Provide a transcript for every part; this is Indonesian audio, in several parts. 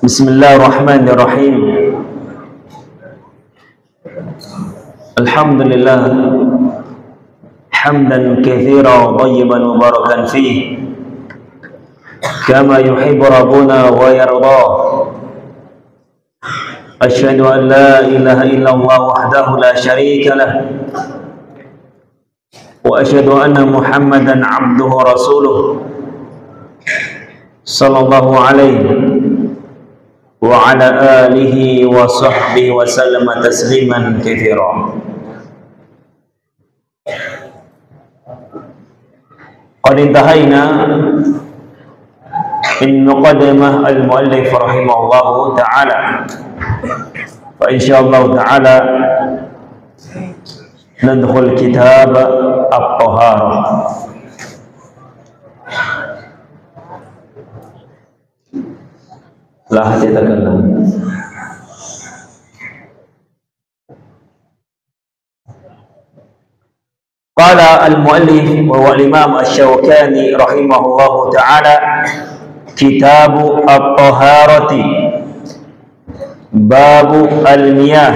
Bismillahirrahmanirrahim. Alhamdulillah hamdan katsiran thayyiban mubarakan fihi kama yuhibbu rabbuna wa yarda. Asyhadu an la ilaha illallah wahdahu la syarika lah wa asyhadu anna Muhammadan abduhu wa rasuluh sallallahu alaihi wa ala alihi wa sahbihi wa sallama tasliman katsiran. Qad intahayna min muqaddimah al-muallif rahimahullahu ta'ala, fa insyaallah ta'ala nadkhul kitab at-taharah. La yatakallam. Qala al-muallif wa huwa al-imam asy-Syawkani rahimahullahu ta'ala, kitabu at-taharati babu al-miyah.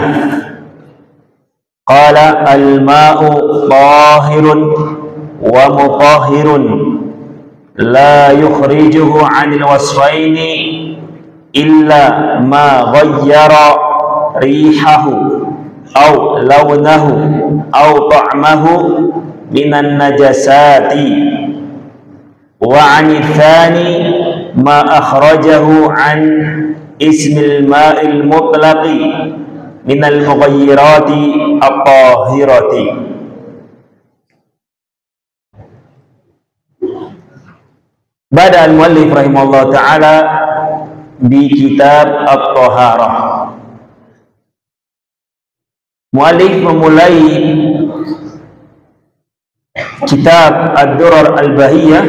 Qala al-ma'u tahirun wa mutahhirun la yukhrijuhu 'anil wasfaini illa ma ghayyara rihahu aw lawnahu aw ta'mahu minan najasati wa 'ani tsani ma akhrajahu 'an ismil ma'il mutlaqi minal mughayyirati at-tahirati. Bada al-muallif rahimahullah ta'ala di kitab at-taharah. Muallif memulai kitab ad-durar al-bahiyah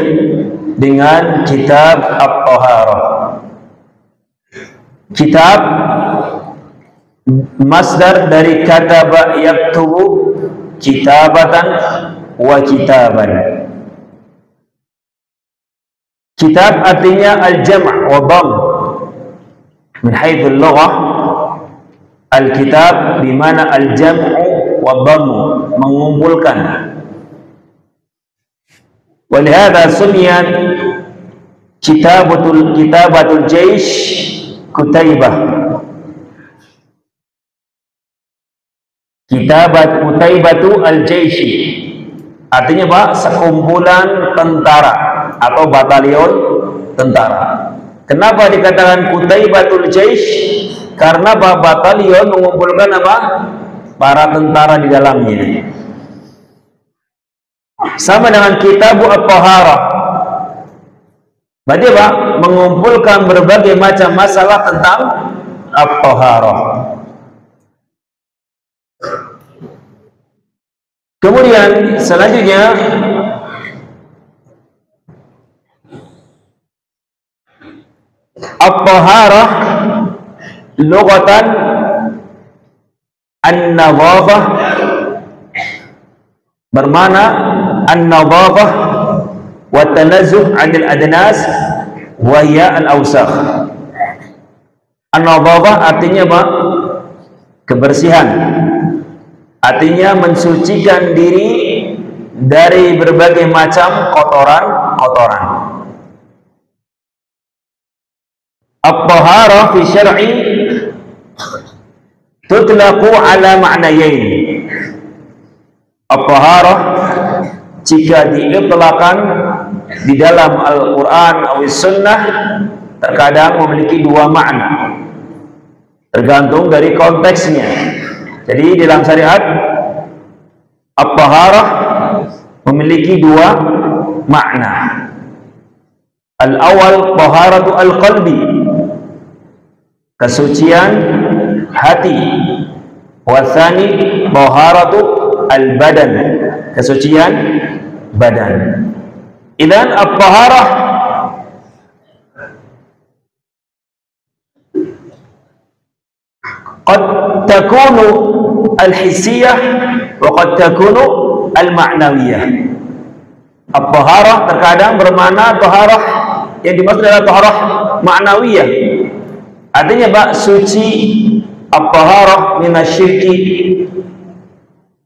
dengan kitab at-taharah. Kitab masdar dari kataba yaktubu kitabatan wa kitaban. Kitab artinya al-jam' wa dhamm. Min haitsul lughah al-kitab bimana al-jam'u wa dhamm, mengumpulkan. Walihada sumiyat kitabatul jaish kutaibah. Kitabat kutaibatu al-jaishi artinya apa? Sekumpulan tentara atau batalion tentara. Kenapa dikatakan kutaibatul jaish? Karena batalion mengumpulkan apa? Para tentara di dalamnya. Sama dengan kitabu at-taharah. Berarti apa? Mengumpulkan berbagai macam masalah tentang at-taharah. Kemudian selanjutnya at-taharah lughatan an-nadhafah, bermakna an-nadhafah wa tanazzuh 'anil adnas wa hiya al-awsakh. An-nadhafah artinya apa? Kebersihan. Artinya mensucikan diri dari berbagai macam kotoran-kotoran. At-taharah fi syar'i tutlaqu ala ma'nayain. At-taharah jika diitlaqkan di dalam Al-Quran atau Sunnah terkadang memiliki dua makna, tergantung dari konteksnya. Jadi dalam syariat at-taharah memiliki dua makna. Al-awwal taharatu al-qalbi, kesucian hati. Wa tsani taharatu al-badan, kesucian badan. Idzan at-taharah qad takunu al-hissiyah wa qad takunu al-ma'nawiyah. At-taharah terkadang bermakna taharah yang dimaksud adalah taharah ma'nawiyah. Artinya Pak, suci at-taharah minasyirki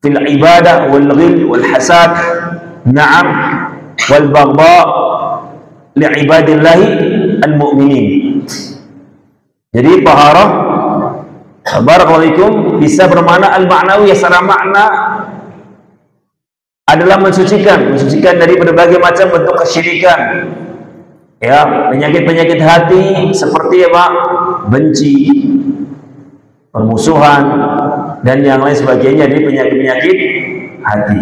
fil ibadah wal ghil wal hasad, na'am, wal baghdha li ibadillahi al-mu'minin. Jadi taharah barakallahu bisa bermakna al-ma'nawiyah, secara makna adalah mensucikan dari berbagai macam bentuk kesyirikan. Ya, penyakit-penyakit hati seperti apa? Benci, permusuhan, dan yang lain sebagainya, dari penyakit-penyakit hati.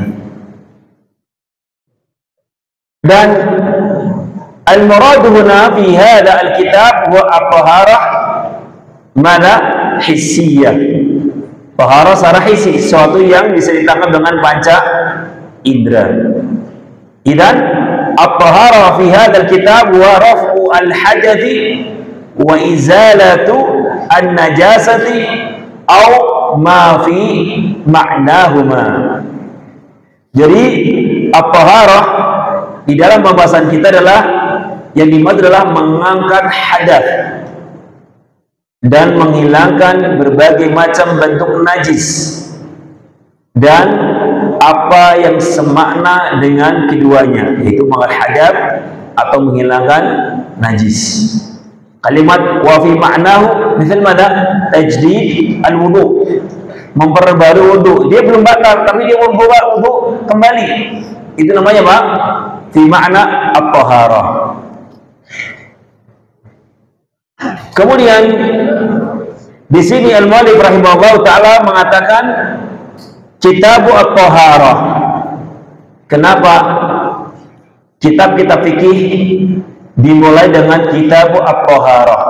Dan al-muradu huna fi hadha al-kitab wa at-taharah mana hissiyah. Taharah secara hissi, sesuatu yang bisa ditangkap dengan panca indra. Idan at-taharah fi hadzal kitab wa raf'u al-hadathi wa izalatu an-najasati aw ma fi ma'nahuma. Jadi at-taharah di dalam pembahasan kita adalah yang dimaksud adalah mengangkat hadath dan menghilangkan berbagai macam bentuk najis dan apa yang semakna dengan keduanya, yaitu mengangkat hadath atau menghilangkan najis. Kalimat wa fi ma'nahu misal mana? Tajdid al-wudu, memperbarui wudu. Dia belum batal tapi dia wudu kembali. Itu namanya Pak, fi ma'na at-taharah. Kemudian di sini al-muallif rahimahullah taala mengatakan kitabu at-taharah. Kenapa kitab-kitab fikih dimulai dengan kitabu at-taharah,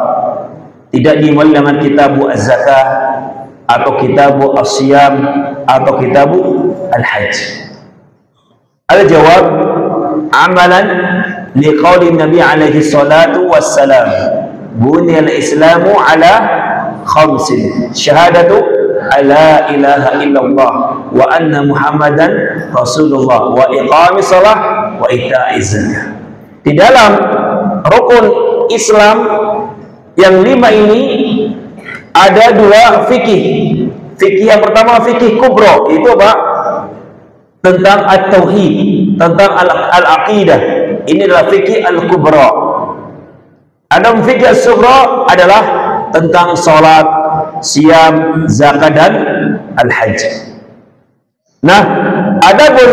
tidak dimulai dengan kitabu az-zakah atau kitabu as-siyam atau kitabu al-hajj? Al-jawab amalan liqauli Nabi alaihi salatu wassalam, buniyal islamu ala khamsin, syahadatu la ilaha illallah wa anna muhammadan rasulullah wa iqamis salah wa ita'iz zakah. Di dalam rukun Islam yang 5 ini ada 2 fikih. Fikih yang pertama fikih kubro, itu apa? Tentang at-tauhid, tentang al-aqidah. Ini adalah fikih al-kubra. Adapun fikih as-sughra adalah tentang salat, siyam, zakat, dan al-hajj. Nah, adapun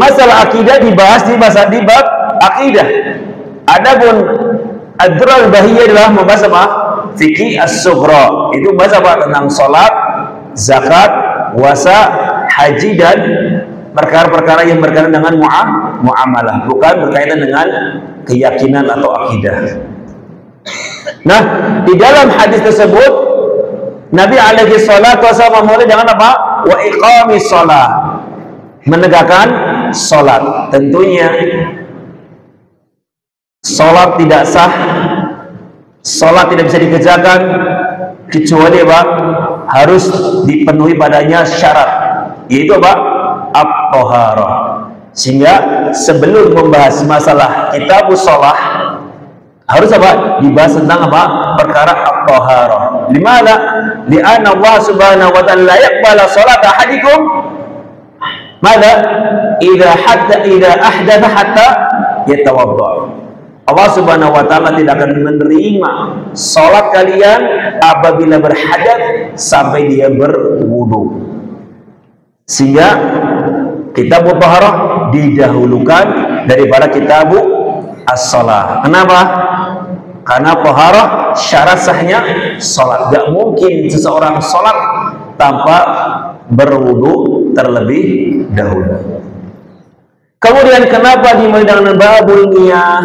masalah akidah dibahas di bab akidah. Adapun ad-durar bahiyah adalah membahas apa? Fikih as-sughra. Itu membahas apa? Tentang salat, zakat, puasa, haji, dan perkara-perkara yang berkaitan dengan muamalah, bukan berkaitan dengan keyakinan atau akidah. Nah, di dalam hadis tersebut Nabi alaihi salatu wasallam memulai dengan apa? Wa iqamis shalah, menegakkan salat. Tentunya salat tidak sah, salat tidak bisa dikerjakan kecuali apa? Harus dipenuhi padanya syarat, yaitu apa? At-taharah. Sehingga sebelum membahas masalah kitabus shalah harus apa? Dibahas tentang apa? Perkara at-taharah. Dimana? Li'anna Allah subhanahu wa ta'ala la yaqbala salat ahadikum mada? Idza ahdatha hatta yatawadda. Allah subhanahu wa ta'ala tidak akan menerima salat kalian apabila berhadath sampai dia berwudu. Sehingga kitab at-taharah didahulukan daripada kitab as-shalah. Kenapa? Karena taharah syarat sahnya salat. Gak mungkin seseorang salat tanpa berwudu terlebih dahulu. Kemudian kenapa dimulai dengan babul niyah?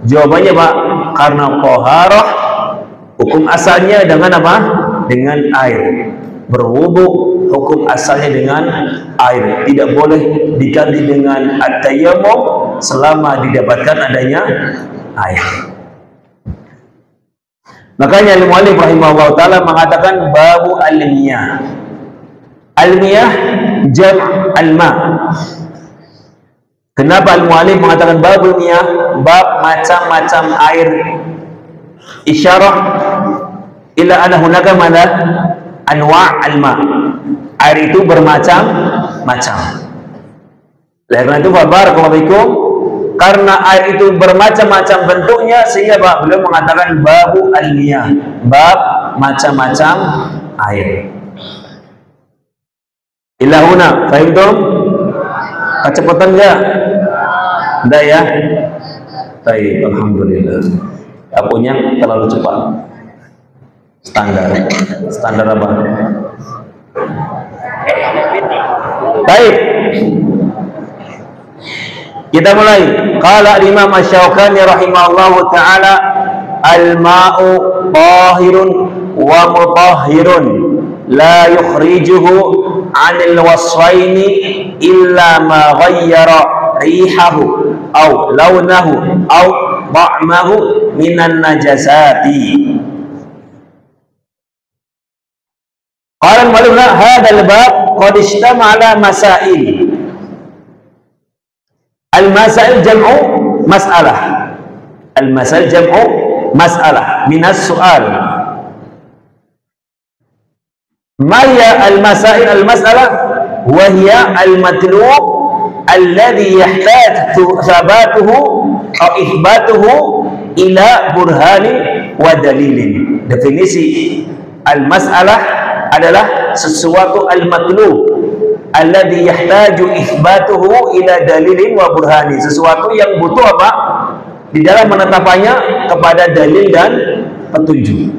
Jawabannya Pak, karena taharah hukum asalnya dengan apa? Dengan air. Berwudu hukum asalnya dengan air, tidak boleh diganti dengan at-tayammum selama didapatkan adanya air. Makanya al-muallif rahimahullah taala mengatakan babu al-miyah. Al-miyah jam' al-ma. Kenapa al-mu'allif mengatakan babul miyah? Bab macam-macam air. Isyarah ila anna hunaka madha anwa' al-ma. Air itu bermacam-macam. Karena itu barakallahu fikum, karena air itu bermacam-macam bentuknya, sehingga beliau mengatakan babu al-miyah, bab macam-macam air. Ilahuna, fahimtum? Kecepatan enggak? Enggak ya? Baik, alhamdulillah. Akunya terlalu cepat. Standar apa? Baik. Kita mulai. Qala al-Imam Asy-Syaukani rahimahullahu taala, al-ma'u tahirun wa mutahhirun la yukhrijuhu 'anil wasfaini illa ma ghayyara rihahu aw launahu aw ta'mahu minan najasati. Qala al-mu'allif hadzal bab qad istamala masail. Al-masail jam'u mas'alah. Al-masail jam'u mas'alah minas su'al. Ma hiya al-masail al-mas'alah? Wa hiya al-matlub alladhi yahtaju thabatuhu aw ithbatuhu ila burhanin wa dalilin. Definisi al-mas'alah adalah sesuatu al-matlub alladhi yahtaju ithbatuhu ila dalilin wa burhani, sesuatu yang butuh apa? Di dalam menetapannya kepada dalil dan petunjuk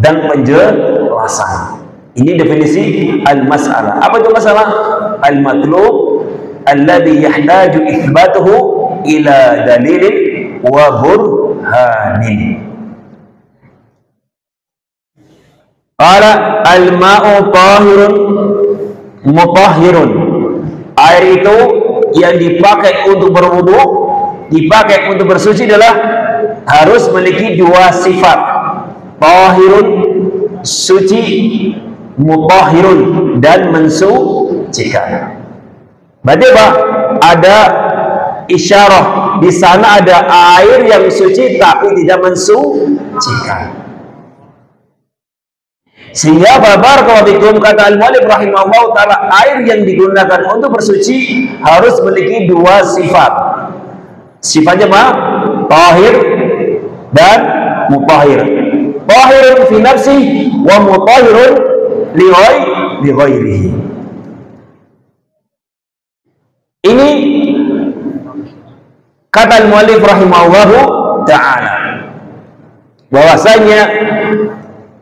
dan penjelasan. Ini definisi al-mas'alah. Apa itu masalah? Al-matlub alladhi yahtaju ithbatuhu ila dalilin wa burhanin. Qala al-ma'u tahirun mutahhirun. Air itu yang dipakai untuk berwudu, dipakai untuk bersuci adalah harus memiliki dua sifat. Tahirun, suci, mutahhirun, dan mensucikan. Berarti apa? Ada isyarah di sana, ada air yang suci tapi tidak mensucikan. Sehingga barakallahu fikum, kata al-mu'allif rahimahullah ta'ala, air yang digunakan untuk bersuci harus memiliki dua sifat. Sifatnya apa? Tahir dan mutahhir. Tahirun fi nafsi wa mutahhirun li ghairihi. Ini kata al-mu'allif rahimahullah ta'ala, bahwasanya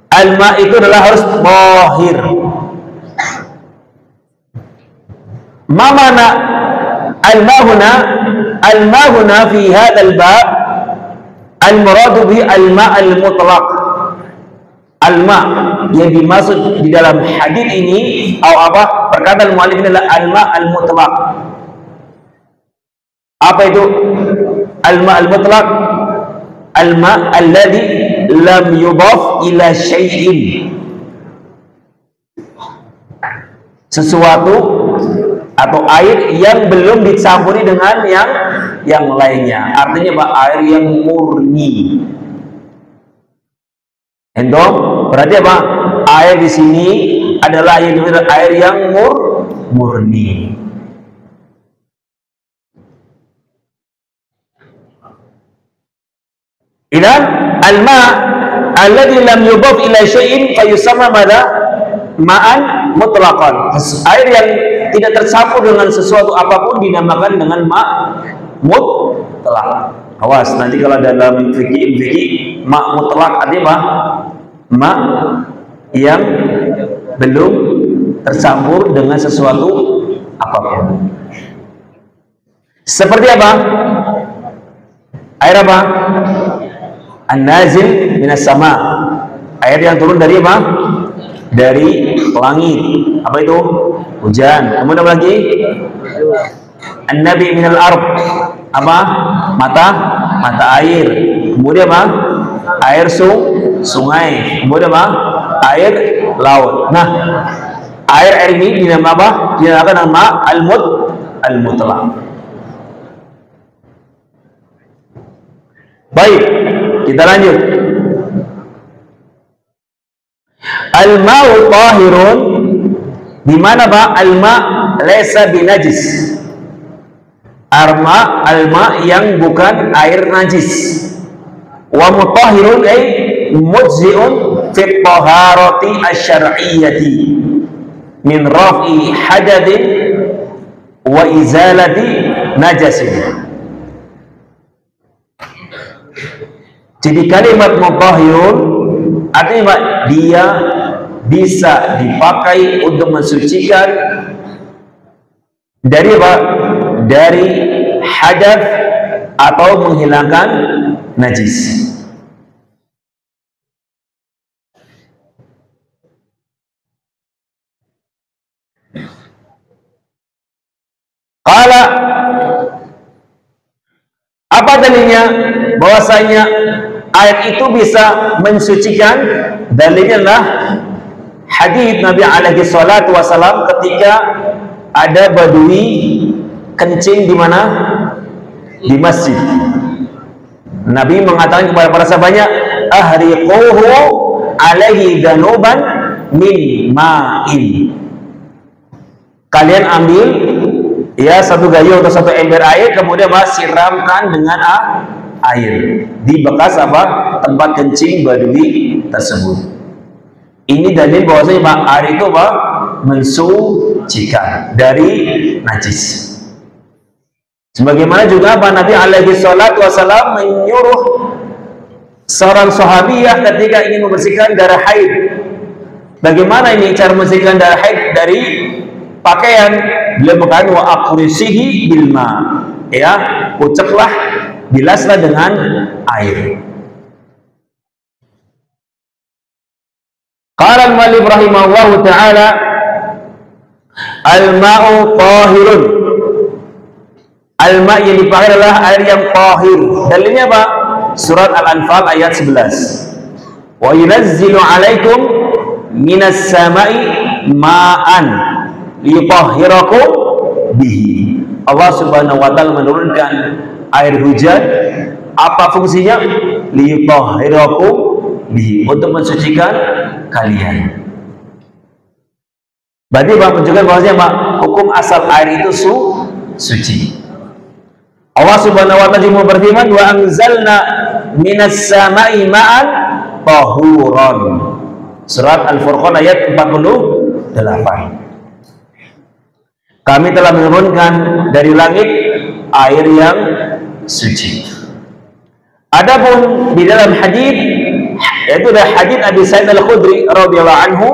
al-ma' itu adalah harus tahir. Ma mana al-ma' huna? Al-ma' huna fi hadzal bab al-muradu bi al-ma' al-mutlaq. Al-ma' yang dimaksud di dalam hadis ini atau apa? Perkataan muallif adalah al-ma' al-mutlaq. Apa itu al-ma' al-mutlaq? Al-ma' alladhi lam yudhaf ila syai'in, sesuatu atau air yang belum dicampuri dengan yang lainnya. Artinya apa? Air yang murni. Entong berarti apa? Air di sini adalah air yang murni. Idan al-ma' alladhi lam yudhaf ila syai'in fa yusamma madha? Ma'an mutlaqan. Air yang tidak tercampur dengan sesuatu apapun dinamakan dengan ma' mutlaq. Awas, nanti kalau dalam fikih ma' mutlaq artinya apa? Ma' yang belum tercampur dengan sesuatu apapun. Seperti apa? Air apa? An-nazil minas sama, air yang turun dari apa? Dari langit. Apa itu? Hujan. Kemudian apa lagi? An-nabi minal ard, apa? Mata air. Kemudian apa? Air sungai. Kemudian apa? Air laut. Nah, air ini dinamakan apa? Dinamakan nama al-mutlaq. Baik, kita lanjut. Al-ma'u tahirun, di mana Pak? Al-ma laysa binajis. Al-ma yang bukan air najis. Wa mutahhirun ay mujzi'un fi taharati asy-syar'iyyati min raf'i hadadin wa izalati najasin. Jadi kalimat mutahhirun artinya dia bisa dipakai untuk mensucikan dari apa? Dari hadath atau menghilangkan najis. Qala, apa dalilnya bahwasanya air itu bisa mensucikan? Dalilnya adalah hadis Nabi alaihi salatu wasallam ketika ada badui kencing di mana? Di masjid. Nabi mengatakan kepada para sahabatnya, ahriquhu alaihi danuban min ma'in. Kalian ambil ya satu gayung atau satu ember air, kemudian siramkan dengan air di bekas apa? Tempat kencing badui tersebut. Ini dalil bahwasanya Pak, air itu apa? Mensucikan dari najis. Sebagaimana juga Pak Nabi alaihi salatu wasallam menyuruh seorang sahabiyah ketika ingin membersihkan darah haid. Bagaimana ini cara membersihkan darah haid dari pakaian? Beliau mengatakan wa aqrisihi bil ma, ya, ucaplah, bilaslah dengan air. Qala al-mu'allif rahimahullahu ta'ala, al-ma'u tahirun. Al-ma' yang dipakai adalah air yang tahir. Dalilnya apa? Surat Al-Anfal ayat 11. Wa yunazzilu 'alaikum minas sama'i ma'an liyutahhirakum bihi. Allah Subhanahu wa taala menurunkan air hujan. Apa fungsinya? Liyutahhirakum bihi, untuk mensucikan kalian. Berarti Pak menunjukkan bahwasanya Pak, hukum asal air itu suci. Allah Subhanahu wa taala berfirman, wa anzalna minas sama'i ma'an tahuran. Surat Al-Furqan ayat 48. Kami telah menurunkan dari langit air yang suci. Adapun di dalam hadis, yaitu dari hadis Abi Sa'id Al-Khudri radhiyallahu anhu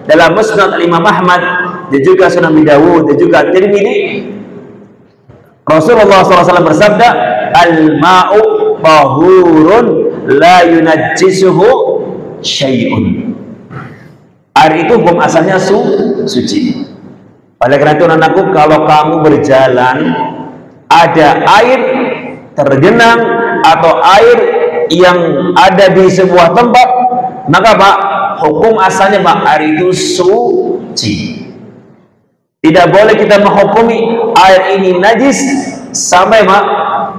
dalam Musnad Imam Ahmad dan juga Sunan Abi Dawud dan juga Tirmidzi, Rasulullah SAW bersabda, al-ma'u tahurun la yunajjisuhu syai'un. Air itu hukum asalnya suci. Oleh karena itu anakku, kalau kamu berjalan ada air tergenang atau air yang ada di sebuah tempat, maka Pak, hukum asalnya Pak, air itu suci. Tidak boleh kita menghukumi air ini najis sampai Pak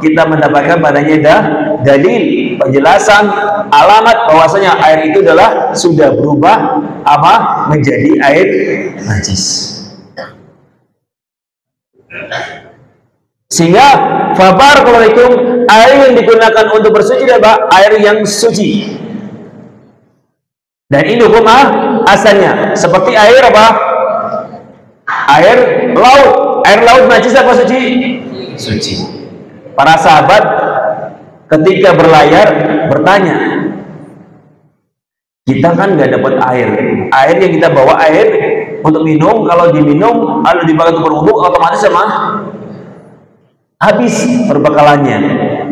kita mendapatkan padanya dalil, penjelasan, alamat bahwasanya air itu adalah sudah berubah apa? Menjadi air najis. Sehingga fabarakallahu, air yang digunakan untuk bersuci adalah air yang suci. Dan ini hukum asalnya seperti air apa? Air laut. Air laut najis apa suci? Suci. Para sahabat ketika berlayar bertanya, kita kan nggak dapat air. Air yang kita bawa air untuk minum, kalau diminum lalu dipakai untuk berwudu, otomatis sama habis perbekalannya.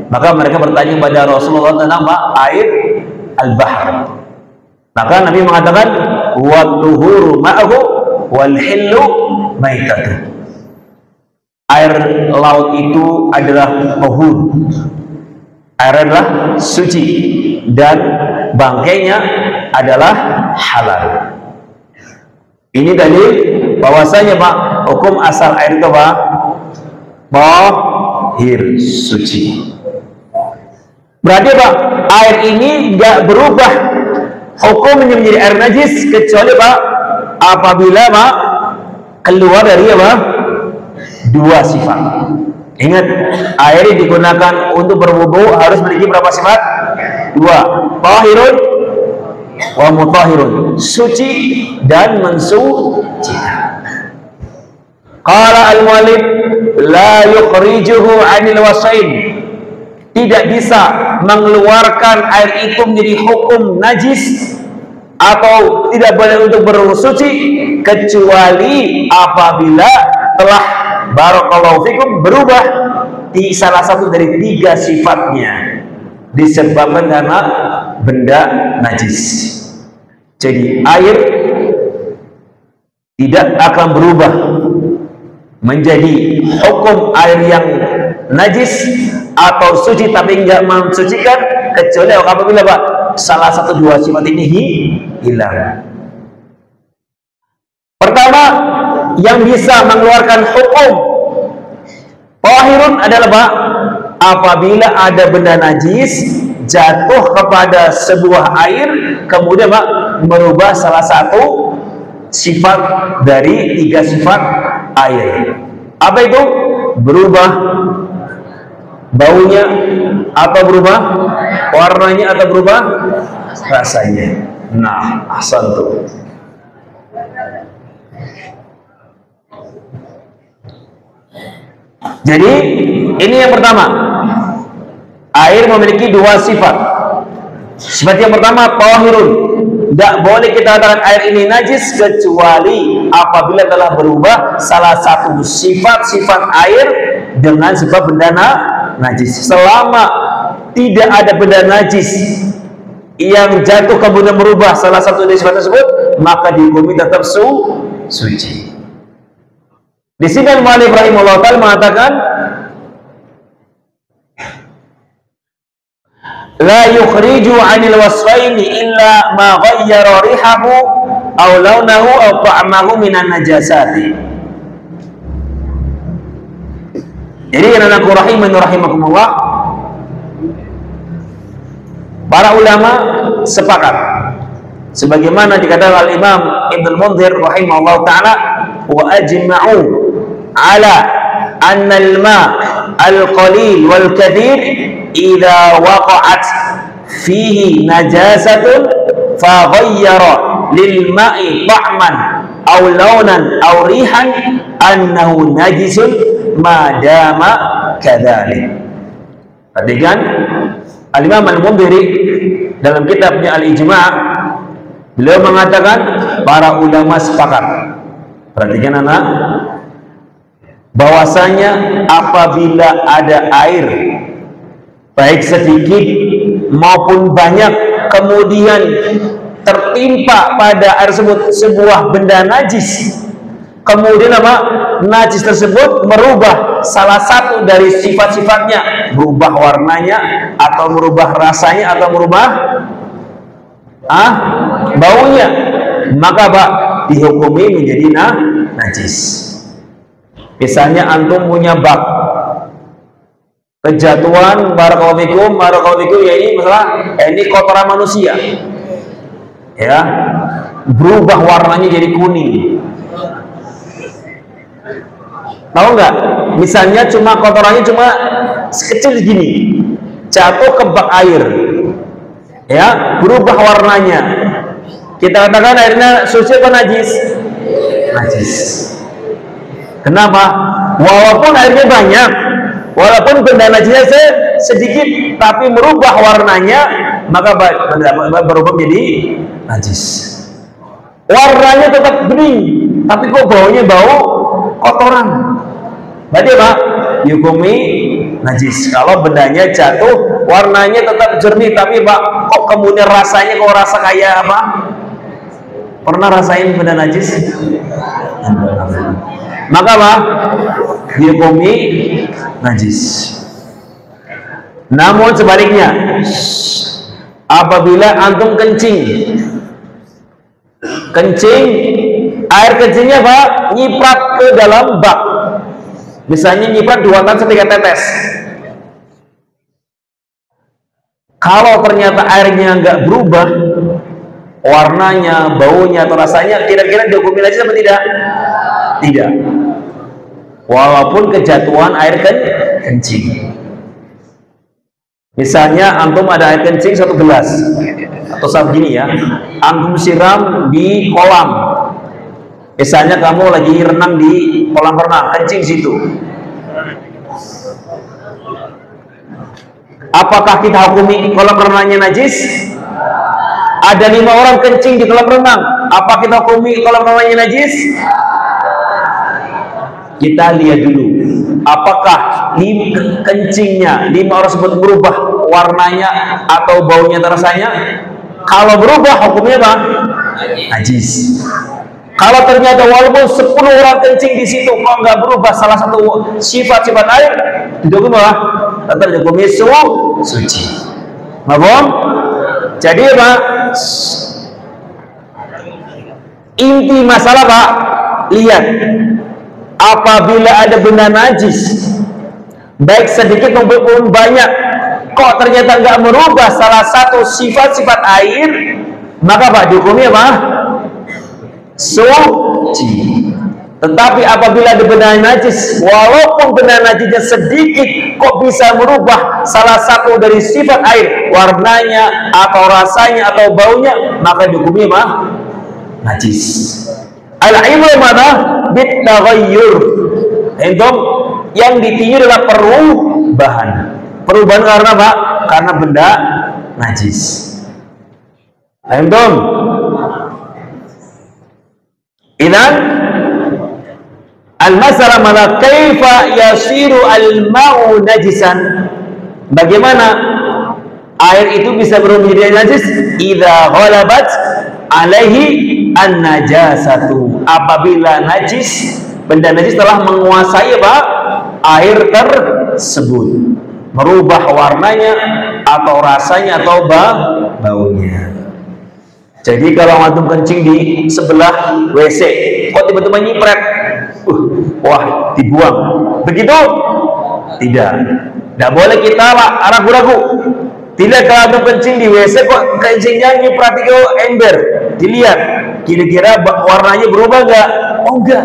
Maka mereka bertanya kepada Rasulullah tentang air al-bahr. Maka Nabi mengatakan, wa tuhuru ma'ahu wal hillu maitatu. Air laut itu adalah tahur. Air adalah suci dan bangkainya adalah halal. Ini dalil bahwasanya Pak, hukum asal air itu apa? Tahir, suci. Berarti apa? Air ini nggak berubah hukumnya menjadi air najis kecuali apa? Apabila apa? Keluar dari apa? Dua sifat. Ingat, air yang digunakan untuk berwudu harus memiliki berapa sifat? Dua. Tahirun wa mutahhirun, suci dan mensucikan. Qala al-muallif la yukhrijuhu 'anil wasfain, tidak bisa mengeluarkan air itu menjadi hukum najis atau tidak boleh untuk bersuci kecuali apabila telah barakallahu fikum berubah di salah satu dari tiga sifatnya disebabkan karena benda najis. Jadi air tidak akan berubah menjadi hukum air yang najis atau suci tapi enggak mensucikan kecuali apabila Pak, salah satu dua sifat ini hilang. Pertama, yang bisa mengeluarkan hukum tahirun adalah Pak, apabila ada benda najis jatuh kepada sebuah air kemudian Pak, merubah salah satu sifat dari tiga sifat air. Apa itu? Berubah baunya atau berubah warnanya atau berubah rasanya. Nah, ahsantu. Jadi ini yang pertama, air memiliki dua sifat. Sifat yang pertama tahirun, tidak boleh kita katakan air ini najis kecuali apabila telah berubah salah satu sifat-sifat air dengan sebab benda najis. Selama tidak ada benda najis yang jatuh kemudian merubah salah satu dari sifat tersebut, maka dihukumi tetap suci. Di sini al-muallif rahimahullah ta'ala mengatakan la yukhriju 'anil wasfaini illa ma ghayyara rihahu aw launahu aw ta'amahu minan najasati. Jadi anakku rahimakumullah, para ulama sepakat sebagaimana dikatakan al-Imam Ibnu Munzir rahimahullah ta'ala, wa ajma'u ala anna al-ma' al-qalil wal kathir idza waqa'at fihi najasatun fa ghayyara lil ma'i ta'man aw launan aw rihan annahu najisun ma dama kadzalik. Perhatikan al-Imam al-Mundhiri dalam kitabnya Al-Ijma', beliau mengatakan para ulama sepakat. Perhatikan anak, bahwasanya apabila ada air baik sedikit maupun banyak kemudian tertimpa pada air tersebut sebuah benda najis, kemudian apa? Najis tersebut merubah salah satu dari sifat-sifatnya, berubah warnanya atau merubah rasanya atau merubah baunya, maka Pak, dihukumi menjadi najis. Misalnya antum punya bak, kejatuhan barakallahu fikum ya ini masalah ini kotoran manusia, ya, berubah warnanya jadi kuning. Tahu nggak? Misalnya cuma kotorannya cuma sekecil gini, jatuh ke bak air, ya, berubah warnanya. Kita katakan airnya suci atau najis? Najis. Kenapa? Walaupun airnya banyak, walaupun benda najisnya sedikit, tapi merubah warnanya, maka berubah menjadi najis. Warnanya tetap bening, tapi kok baunya bau kotoran. Berarti apa? Dihukumi najis. Kalau bendanya jatuh, warnanya tetap jernih, tapi Pak, kok kemudian rasanya kok rasa kayak apa? Pernah rasain benda najis? Maka apa? Dihukumi najis. Namun sebaliknya, apabila antum kencing, air kencingnya Pak nyiprat ke dalam bak, misalnya nyiprat 2 3 tetes, Kalau ternyata airnya nggak berubah, warnanya, baunya, atau rasanya, kira-kira dihukumi najis apa tidak? Tidak. Walaupun kejatuhan air kencing. Misalnya antum ada air kencing 1 gelas, atau saat gini ya, antum siram di kolam. Misalnya kamu lagi renang di kolam renang, kencing situ. Apakah kita hukumi kolam renangnya najis? Ada 5 orang kencing di kolam renang, apa kita hukumi kolam renangnya najis? Kita lihat dulu, apakah kencingnya 5 orang tersebut berubah warnanya atau baunya atau rasanya? Kalau berubah, hukumnya apa? Najis. Kalau ternyata walaupun 10 orang kencing di situ kok nggak berubah salah satu sifat-sifat air, dihukumi apa? Tetap dihukumi suci. Paham? Jadi apa? Inti masalah Pak, lihat, apabila ada benda najis, baik sedikit maupun banyak, kok ternyata nggak merubah salah satu sifat-sifat air, maka Pak dihukumi apa? Suci. Tetapi apabila ada benda najis, walaupun benda najisnya sedikit, kok bisa merubah salah satu dari sifat air, warnanya atau rasanya atau baunya, maka dihukumi apa? Najis. Al-ilmu mana? Bitaghayyur. Entum yang ditinjau adalah perubahan. Perubahan karena apa? Karena benda najis. Entum. Idan al-masalah mana kaifa yasiru al-ma'u najisan? Bagaimana air itu bisa berubah menjadi najis? Idza ghalabat alaihi an-najasatu. Apabila najis, benda najis telah menguasai apa? Air tersebut, merubah warnanya atau rasanya atau baunya. Jadi kalau antum kencing di sebelah WC, kok tiba-tiba nyipret, wah dibuang, begitu? Tidak boleh kita ragu-ragu. Tidak, kalau antum kencing di WC kok kencingnya nyiprat ke ember, dilihat kira-kira warnanya berubah nggak? Oh enggak.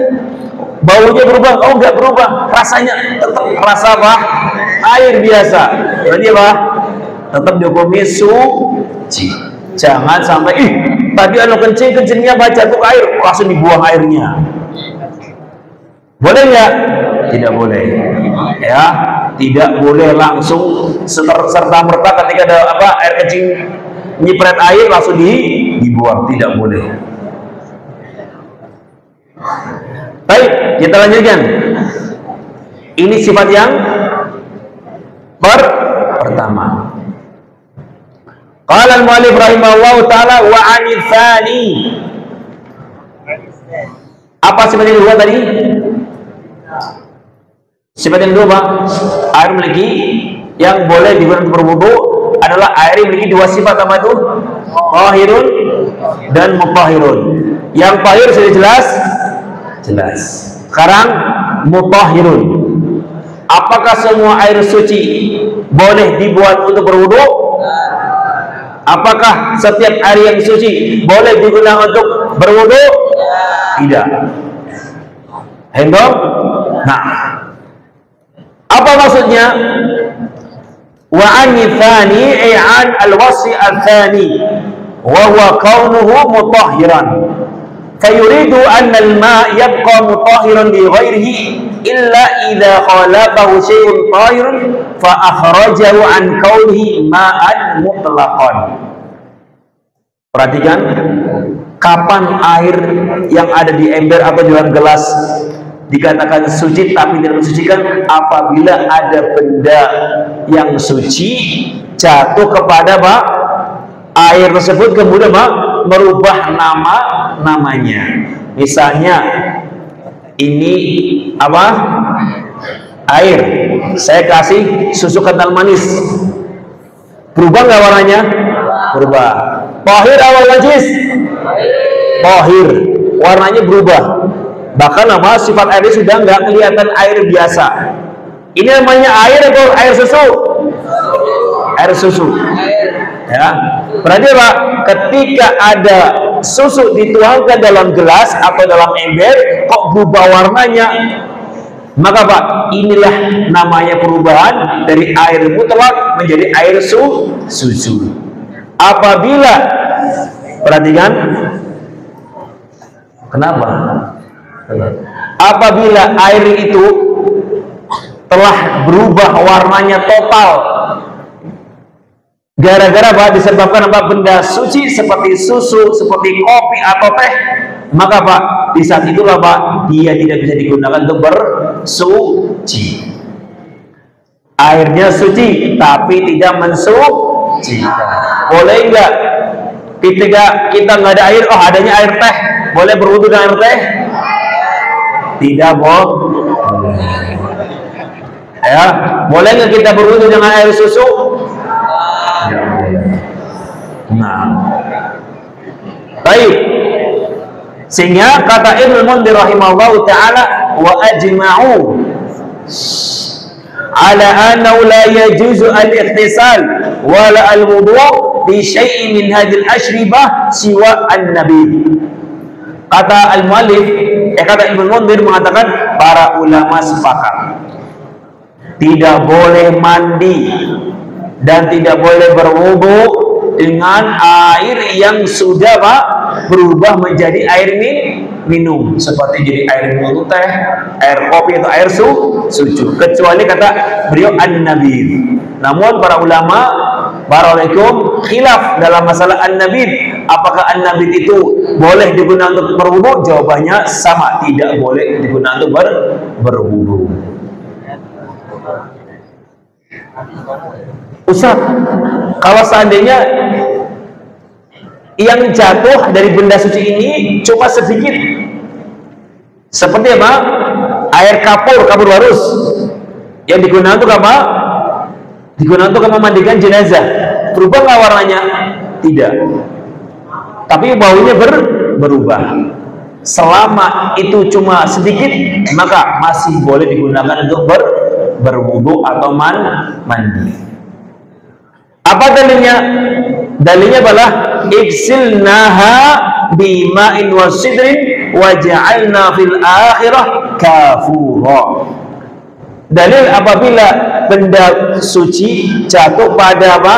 Baunya berubah? Oh enggak berubah. Rasanya tetap rasa apa? Air biasa. Berarti apa? Tetap dihukumi suci. Jangan sampai tadi anu kencingnya jatuh ke air, langsung dibuang airnya. Boleh nggak? Tidak boleh. Ya, tidak boleh langsung serta merta ketika ada air kencing nyipret air langsung dibuang, tidak boleh. Baik, kita lanjutkan. Ini sifat yang pertama. Qala al-mu'allif rahimahullahu ta'ala wa 'anil tsani. Apa sifat yang kedua tadi? Sifat yang kedua Pak, air memiliki yang boleh digunakan untuk berwudu adalah air yang memiliki 2 sifat, apa itu? Tahirun dan mutahhirun. Yang tahir sudah jelas. Sekarang mutahhirun. Apakah semua air suci boleh dibuat untuk berwudu? Apakah setiap air yang suci boleh digunakan untuk berwudu? Tidak. Hendom? Nah, apa maksudnya? Wa anithani an al-wasi al-thani wa huwa kaunuhu mutahhiran. Fayuridu anna al-ma' yabqa mutahhiran li ghairihi illa idza khalafahu syai'un tahirun fa akhrajahu an kaunihi ma'an mutlaqan. Perhatikan, kapan air yang ada di ember atau di dalam gelas dikatakan suci tapi tidak mensucikan? Apabila ada benda yang suci jatuh kepada air tersebut, kemudian merubah namanya. Misalnya ini air, saya kasih susu kental manis, berubah nggak warnanya? Berubah. Tahir awal najis? Tahir, warnanya berubah. Bahkan sifat airnya sudah nggak kelihatan air biasa. Ini namanya air atau air susu? Air susu. Ya. Berarti apa? Ketika ada susu dituangkan dalam gelas atau dalam ember, kok berubah warnanya? Maka Pak, inilah namanya perubahan dari air mutlak menjadi air susu. Apabila, perhatikan, kenapa? Apabila air itu telah berubah warnanya total, gara-gara Pak disebabkan apa? Benda suci seperti susu, seperti kopi atau teh, maka Pak, di saat itulah Pak, dia tidak bisa digunakan untuk bersuci. Airnya suci, tapi tidak mensucikan. Boleh enggak? Ketika kita nggak ada air, oh adanya air teh, boleh berwudu dengan air teh? Tidak boleh. Ya, boleh nggak kita berwudu dengan air susu? Tidak boleh. Nah, baik. Sehingga kata Ibnu Mundhir rahimahullahu taala, wa ajma'u ala annahu la yajuzu al-ightisal wala al-wudu' bi syai'in min hadhil ashribah siwa an-nabi. Kata al-muallif, kata Ibnu Mundhir mengatakan, para ulama sepakat tidak boleh mandi dan tidak boleh berwudu dengan air yang sudah Pak berubah menjadi air minum, seperti jadi air minum teh, air kopi atau air susu, kecuali kata beliau an-nabid. Namun para ulama barakallahu khilaf dalam masalah an-nabid. Apakah an-nabid itu boleh digunakan untuk berwudu? Jawabannya sama, tidak boleh digunakan untuk berwudu. Ustaz, kalau seandainya yang jatuh dari benda suci ini cuma sedikit, seperti apa? Air kapur barus yang digunakan untuk apa? Digunakan untuk memandikan jenazah. Berubah nggak warnanya? Tidak. Tapi baunya berubah. Selama itu cuma sedikit, maka masih boleh digunakan untuk berwudu atau mandi. Apa dalilnya? Dalilnya adalah iksilnaha bima'in wasidrin waja'alna fil akhirah kafura. Dalil apabila benda suci jatuh pada apa?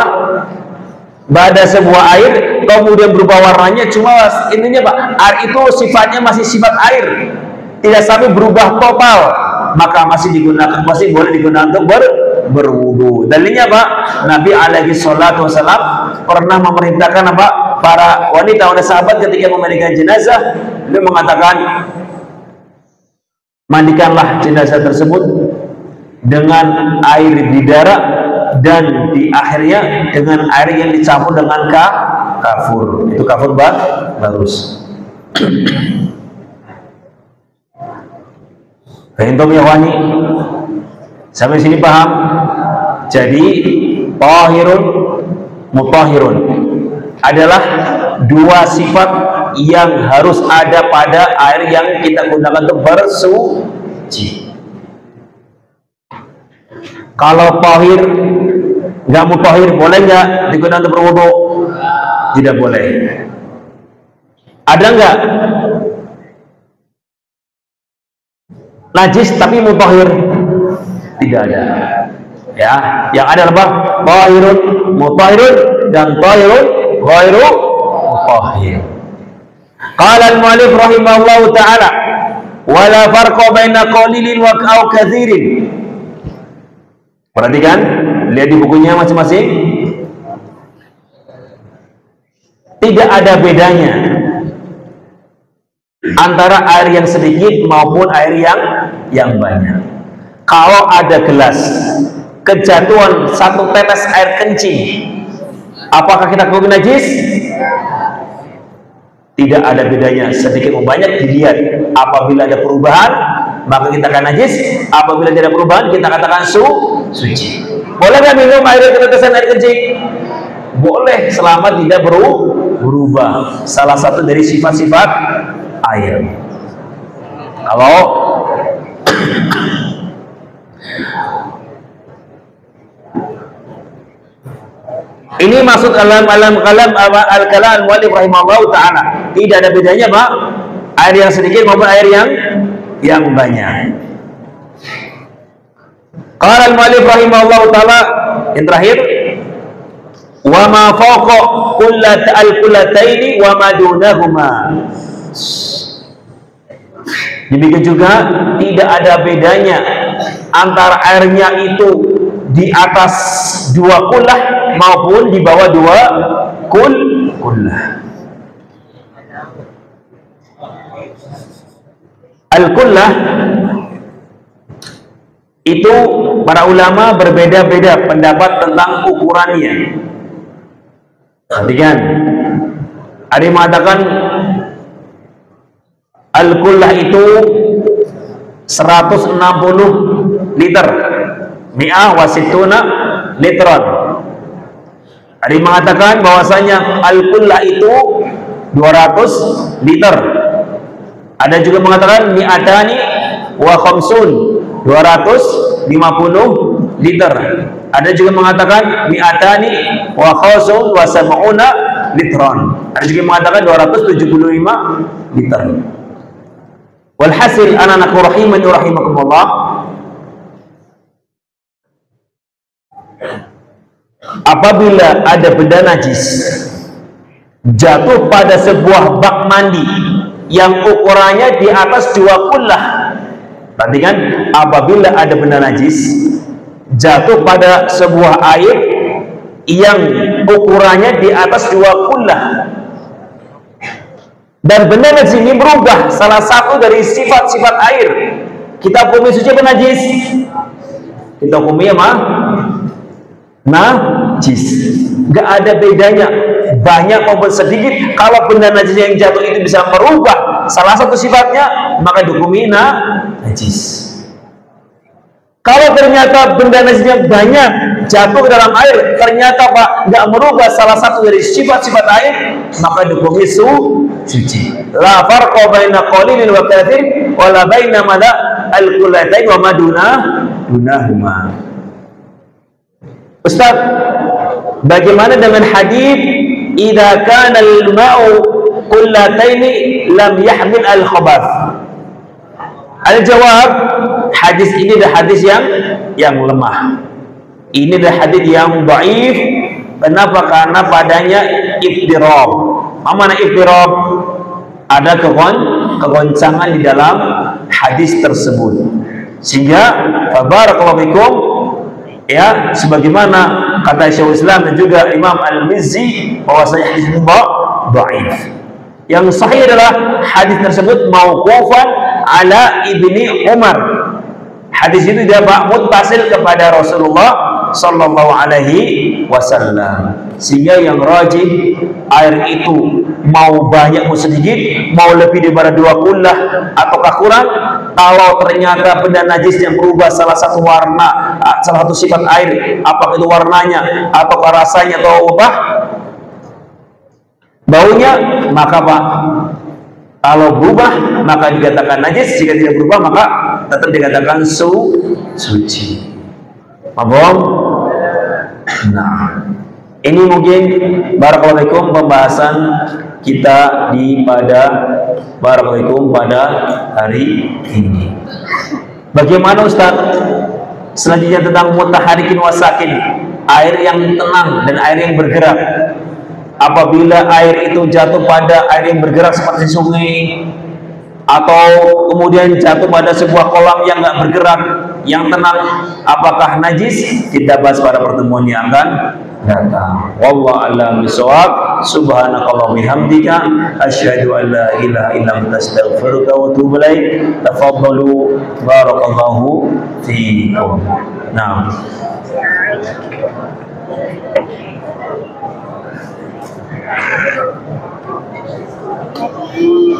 Pada sebuah air, kemudian berubah warnanya, cuma intinya Pak, air itu sifatnya masih sifat air, tidak sampai berubah total, maka masih boleh digunakan untuk berwudu. Dalilnya Pak, Nabi alaihi salatu wasallam pernah memerintahkan apa? Para wanita sahabat ketika memandikan jenazah, dia mengatakan, mandikanlah jenazah tersebut dengan air bidara dan di akhirnya dengan air yang dicampur dengan kafur. Itu kafur bagus. Fahim ya wani? Sampai sini paham? Jadi tahirun mutahhirun adalah dua sifat yang harus ada pada air yang kita gunakan untuk bersuci. Kalau tahir nggak mutahhir, boleh nggak digunakan untuk berwudu? Tidak boleh. Ada nggak najis tapi mutahhir? Tidak ada. Ya, yang ada apa? Tahirun mutahhirun dan tahirun ghairu mutahhir. Qala al-mu'allif rahimahullahu ta'ala, wala farqa baina qalilin wa katsirin. Perhatikan, lihat di bukunya masing-masing. Tidak ada bedanya antara air yang sedikit maupun air yang banyak. Kalau ada gelas, kejatuhan satu tetes air kencing, apakah kita hukum najis? Tidak ada bedanya, sedikit maupun banyak dilihat. Apabila ada perubahan, maka kita akan najis. Apabila tidak ada perubahan, kita katakan suci. Boleh nggak minum air ketetesan air kencing? Boleh, selama tidak berubah. Salah satu dari sifat-sifat air. Kalau Ini maksud al-kalam al-muallif rahimahullah taala. Tidak ada bedanya Pak, air yang sedikit maupun air yang banyak. Qala al-muallif rahimahullah taala, yang terakhir, wa ma fawqa al-kullataini wa ma dunahuma. Demikian juga tidak ada bedanya antara airnya itu di atas 2 kullah maupun di bawah 2 kullah. Al-kullah itu para ulama berbeda-beda pendapat tentang ukurannya. Perhatikan, ada yang mengatakan al-kullah itu 160 liter, mi'ah wa sittuna litran. Ada yang mengatakan bahwasanya al-kullah itu 200 liter. Ada juga mengatakan mi'atani wa khamsun, 250 liter. Ada juga mengatakan mi'atani wa khamsun wa sab'una litran. Ada juga mengatakan 275 liter. Walhasil anak-anakku rahimani rahimakumullah, apabila ada benda najis jatuh pada sebuah bak mandi yang ukurannya di atas 2 kullah. Perhatikan, apabila ada benda najis jatuh pada sebuah air yang ukurannya di atas 2 kullah, dan benda najis ini berubah salah satu dari sifat-sifat air, kita hukumi suci apa najis? Kita hukumi apa? Najis. Gak ada bedanya banyak maupun sedikit. Kalau benda najis yang jatuh itu bisa merubah salah satu sifatnya, maka dihukumi najis. Kalau ternyata benda najisnya banyak jatuh ke dalam air, ternyata Pak nggak merubah salah satu dari sifat-sifat air, maka dihukumi suci. La farqa baina qalilin wa katsir wa la baina mala al-kullatain wa maduna dunahuma. Ustaz, bagaimana dengan hadis idza kana al-ma'u kullataini lam yahmil al-khabath? Al-jawab, hadis ini adalah hadis yang lemah. Ini adalah hadis yang dhaif. Kenapa? Karena padanya iftirab. Apa makna iftirab? Ada kegoncangan di dalam hadis tersebut. Sehingga barakallahu fikum, ya, sebagaimana kata Syekhul Islam dan juga Imam Al-Mizzi bahwasanya hadis ini dhaif. Yang sahih adalah hadis tersebut mauqufan ala Ibni Umar. Hadis itu dia muttasil kepada Rasulullah sallallahu alaihi wasallam. Sehingga yang rajih, air itu mau banyak mau sedikit, mau lebih daripada 2 kullah ataukah kurang, kalau ternyata benda najis yang berubah salah satu warna, salah satu sifat air, apakah itu warnanya ataukah rasanya atau apa baunya, maka Pak, kalau berubah maka dikatakan najis, jika tidak berubah maka tetap dikatakan suci. Paham? Nah, ini mungkin barakallahu fikum pembahasan kita pada hari ini. Bagaimana Ustaz selanjutnya tentang mutaharikin wasakin, air yang tenang dan air yang bergerak? Apabila air itu jatuh pada air yang bergerak seperti sungai, atau kemudian jatuh pada sebuah kolam yang nggak bergerak, yang tenang, apakah najis? Kita bahas pada pertemuan yang akan datang. Wallahu a'lam bishawab. Subhanakallahumma bihamdika asyhadu an la ilaha illa anta astaghfiruka wa atubu ilaik. Tafadhalu barakallahu fiikum. Naam. Thank you.